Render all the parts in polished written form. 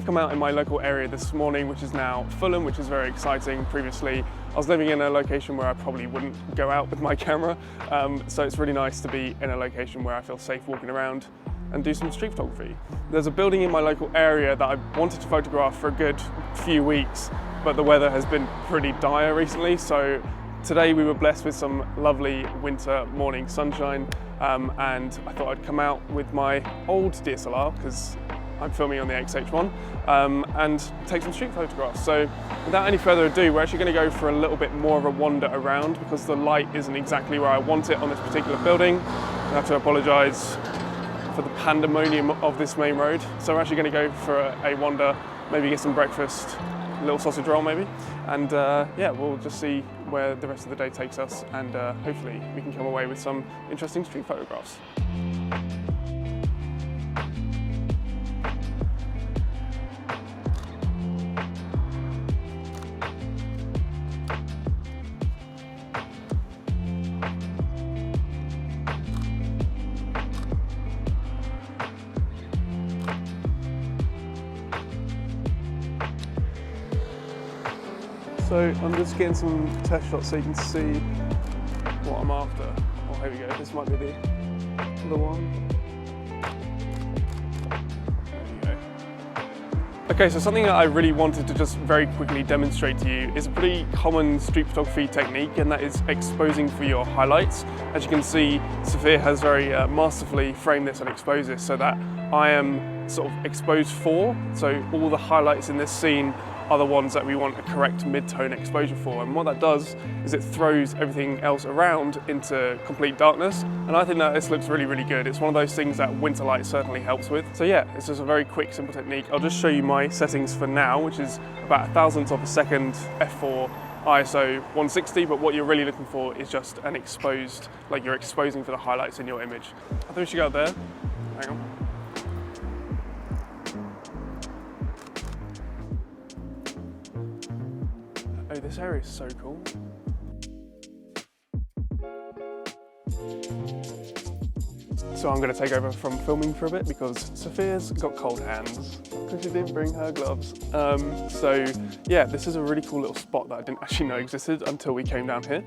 come out in my local area this morning, which is now Fulham, which is very exciting. Previously, I was living in a location where I probably wouldn't go out with my camera, so it's really nice to be in a location where I feel safe walking around and do some street photography. There's a building in my local area that I wanted to photograph for a good few weeks, but the weather has been pretty dire recently, so today we were blessed with some lovely winter morning sunshine, and I thought I'd come out with my old DSLR, because I'm filming on the XH1, and take some street photographs. So without any further ado, we're actually going to go for a little bit more of a wander around because the light isn't exactly where I want it on this particular building. I have to apologise for the pandemonium of this main road. So we're actually going to go for a wander, maybe get some breakfast, a little sausage roll maybe, and yeah, we'll just see where the rest of the day takes us, and hopefully we can come away with some interesting street photographs. So I'm just getting some test shots so you can see what I'm after. Oh, here we go. This might be the one. There you go. Okay, so something that I really wanted to just very quickly demonstrate to you is a pretty common street photography technique, and that is exposing for your highlights. As you can see, Sophia has very masterfully framed this and exposed this so that I am sort of exposed for. So all the highlights in this scene are the ones that we want a correct mid-tone exposure for, and what that does is it throws everything else around into complete darkness, and I think that this looks really good. It's one of those things that winter light certainly helps with. So yeah, it's just a very quick, simple technique. I'll just show you my settings for now, which is about 1,000th of a second, f4, ISO 160, but what you're really looking for is just an exposed, like you're exposing for the highlights in your image. I think we should go up there. Hang on. Oh, this area is so cool. So I'm going to take over from filming for a bit because Sophia's got cold hands because she didn't bring her gloves. So yeah, this is a really cool little spot that I didn't actually know existed until we came down here.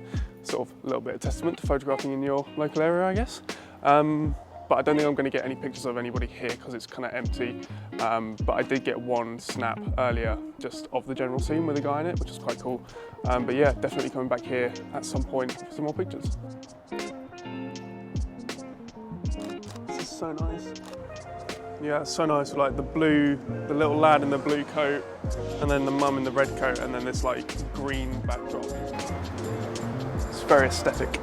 Sort of a little bit of testament to photographing in your local area, I guess. But I don't think I'm going to get any pictures of anybody here because it's kind of empty. But I did get one snap earlier just of the general scene with a guy in it, which is quite cool. But yeah, definitely coming back here at some point for some more pictures. This is so nice. Yeah, it's so nice with like the little lad in the blue coat, and then the mum in the red coat, and then this like green backdrop. It's very aesthetic.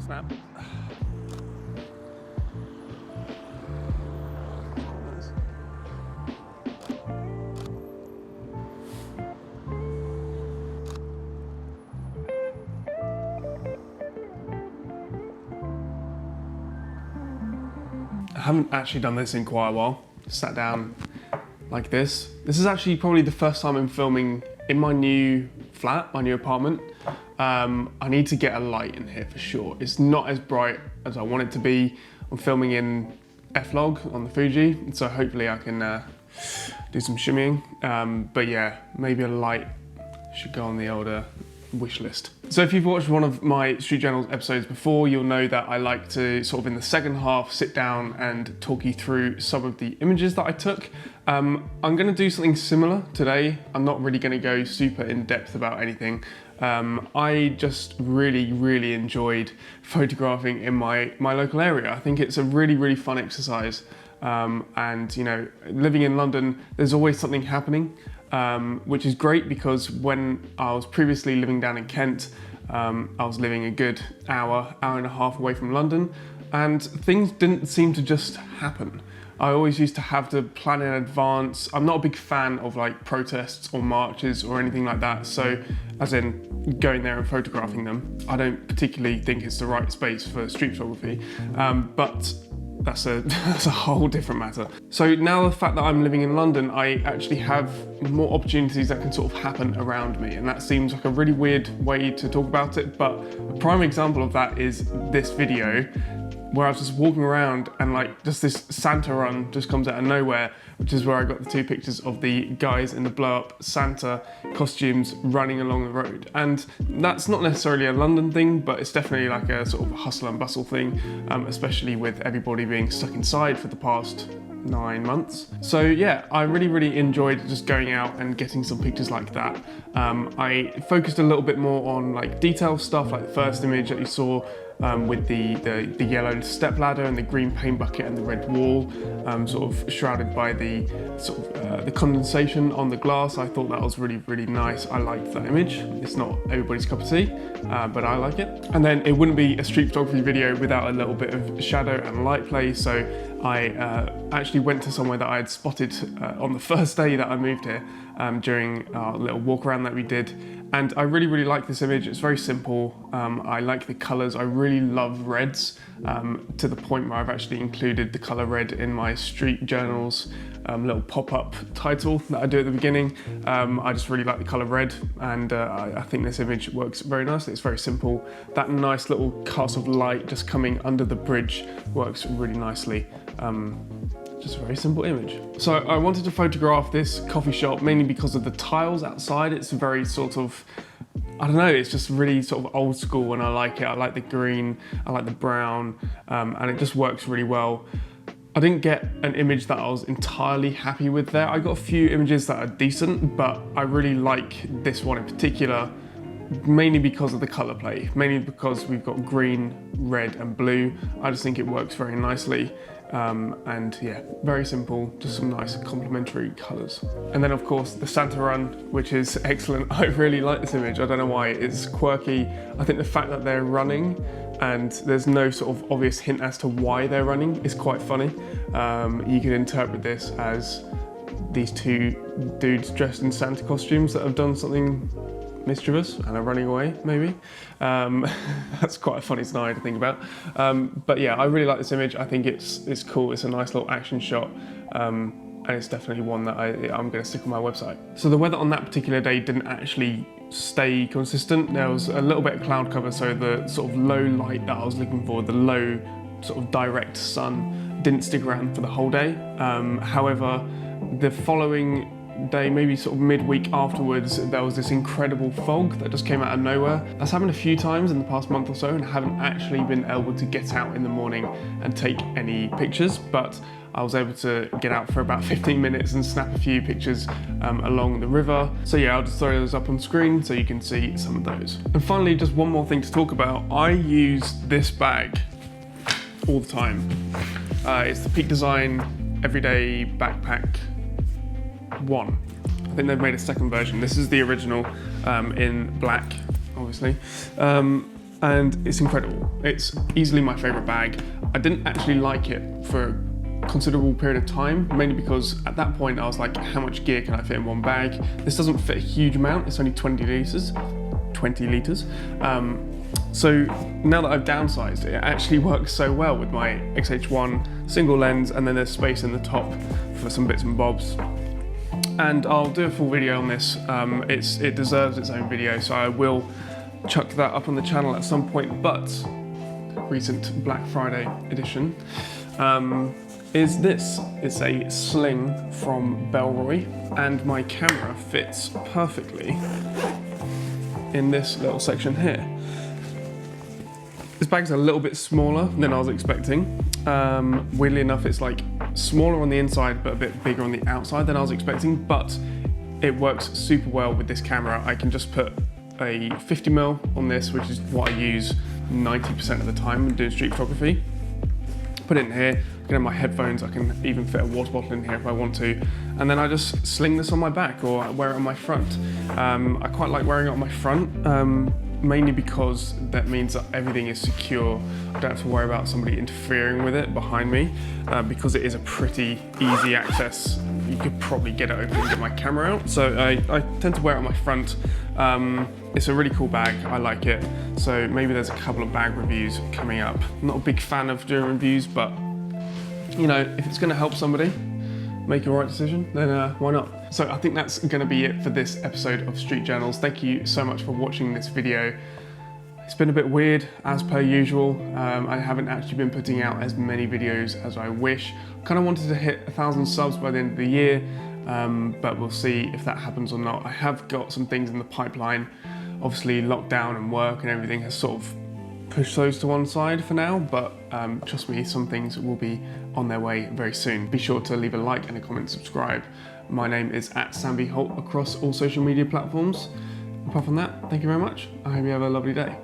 Snap. I haven't actually done this in quite a while. Sat down like this. This is actually probably the first time I'm filming in my new flat, my new apartment. I need to get a light in here for sure. It's not as bright as I want it to be. I'm filming in F-Log on the Fuji, so hopefully I can do some shimmying. But yeah, maybe a light should go on the older wish list. So if you've watched one of my Street Journals episodes before, you'll know that I like to sort of in the second half sit down and talk you through some of the images that I took. I'm gonna do something similar today. I'm not really gonna go super in depth about anything. I just really enjoyed photographing in my local area. I think it's a really fun exercise. And you know, living in London, there's always something happening. Which is great because when I was previously living down in Kent, I was living a good hour and a half away from London, and things didn't seem to just happen. I always used to have to plan in advance. I'm not a big fan of like protests or marches or anything like that. So as in going there and photographing them, I don't particularly think it's the right space for street photography. But that's a whole different matter. So now the fact that I'm living in London, I actually have more opportunities that can sort of happen around me. And that seems like a really weird way to talk about it. But a prime example of that is this video, where I was just walking around and like just this Santa run just comes out of nowhere, which is where I got the 2 pictures of the guys in the blow up Santa costumes running along the road. And that's not necessarily a London thing, but it's definitely like a sort of hustle and bustle thing, especially with everybody being stuck inside for the past 9 months. So yeah, I really enjoyed just going out and getting some pictures like that. I focused a little bit more on like detail stuff, like the first image that you saw with the yellow step ladder and the green paint bucket and the red wall, sort of shrouded by the sort of the condensation on the glass. I thought that was really nice. I liked that image. It's not everybody's cup of tea, but I like it. And then it wouldn't be a street photography video without a little bit of shadow and light play. So I actually went to somewhere that I had spotted on the first day that I moved here during our little walk around that we did. And I really like this image. It's very simple. I like the colors. I really love reds, to the point where I've actually included the color red in my street journals little pop-up title that I do at the beginning. I just really like the color red, and I think this image works very nicely. It's very simple. That nice little cast of light just coming under the bridge works really nicely. Just a very simple image. So I wanted to photograph this coffee shop mainly because of the tiles outside. It's very sort of, I don't know, it's just really sort of old school and I like it. I like the green, I like the brown, and it just works really well. I didn't get an image that I was entirely happy with there. I got a few images that are decent, but I really like this one in particular, mainly because of the color play, mainly because we've got green, red and blue. I just think it works very nicely. And yeah, very simple, just some nice complementary colors. And then of course the Santa run, which is excellent. I really like this image. I don't know why, it's quirky. I think the fact that they're running and there's no sort of obvious hint as to why they're running is quite funny. You can interpret this as these 2 dudes dressed in Santa costumes that have done something mischievous and are running away, maybe. That's quite a funny scenario to think about. But yeah, I really like this image. I think it's cool. It's a nice little action shot. And it's definitely one that I'm going to stick on my website. So the weather on that particular day didn't actually stay consistent. There was a little bit of cloud cover, so the sort of low light that I was looking for, the low sort of direct sun, didn't stick around for the whole day. However, the following day, maybe sort of midweek afterwards, there was this incredible fog that just came out of nowhere. That's happened a few times in the past month or so, and I haven't actually been able to get out in the morning and take any pictures, but I was able to get out for about 15 minutes and snap a few pictures along the river. So yeah, I'll just throw those up on screen so you can see some of those. And finally, just one more thing to talk about. I use this bag all the time. It's the Peak Design Everyday Backpack 1. I think they've made a second version. This is the original in black, obviously. And it's incredible. It's easily my favorite bag. I didn't actually like it for a considerable period of time, mainly because at that point I was like, how much gear can I fit in one bag? This doesn't fit a huge amount. It's only 20 litres. So now that I've downsized, it actually works so well with my XH1 single lens, and then there's space in the top for some bits and bobs. And I'll do a full video on this. It deserves its own video, so I will chuck that up on the channel at some point. But recent Black Friday edition is this. It's a sling from Bellroy, and my camera fits perfectly in this little section here. This bag's a little bit smaller than I was expecting. Weirdly enough, it's like smaller on the inside but a bit bigger on the outside than I was expecting, but it works super well with this camera. I can just put a 50mm on this, which is what I use 90% of the time when doing street photography. Put it in here, I can have my headphones, I can even fit a water bottle in here if I want to, and then I just sling this on my back or wear it on my front. I quite like wearing it on my front. mainly because that means that everything is secure. I don't have to worry about somebody interfering with it behind me, because it is a pretty easy access. You could probably get it open and get my camera out. So I tend to wear it on my front. It's a really cool bag, I like it. So maybe there's a couple of bag reviews coming up. I'm not a big fan of doing reviews, but you know, if it's gonna help somebody make a right decision, then why not? So I think that's gonna be it for this episode of Street Journals. Thank you so much for watching this video. It's been a bit weird, as per usual. I haven't actually been putting out as many videos as I wish. Kind of wanted to hit 1,000 subs by the end of the year, but we'll see if that happens or not. I have got some things in the pipeline. Obviously, lockdown and work and everything has sort of pushed those to one side for now, but trust me, some things will be on their way very soon. Be sure to leave a like and a comment, subscribe. My name is @SamVHolt across all social media platforms. Apart from that, thank you very much. I hope you have a lovely day.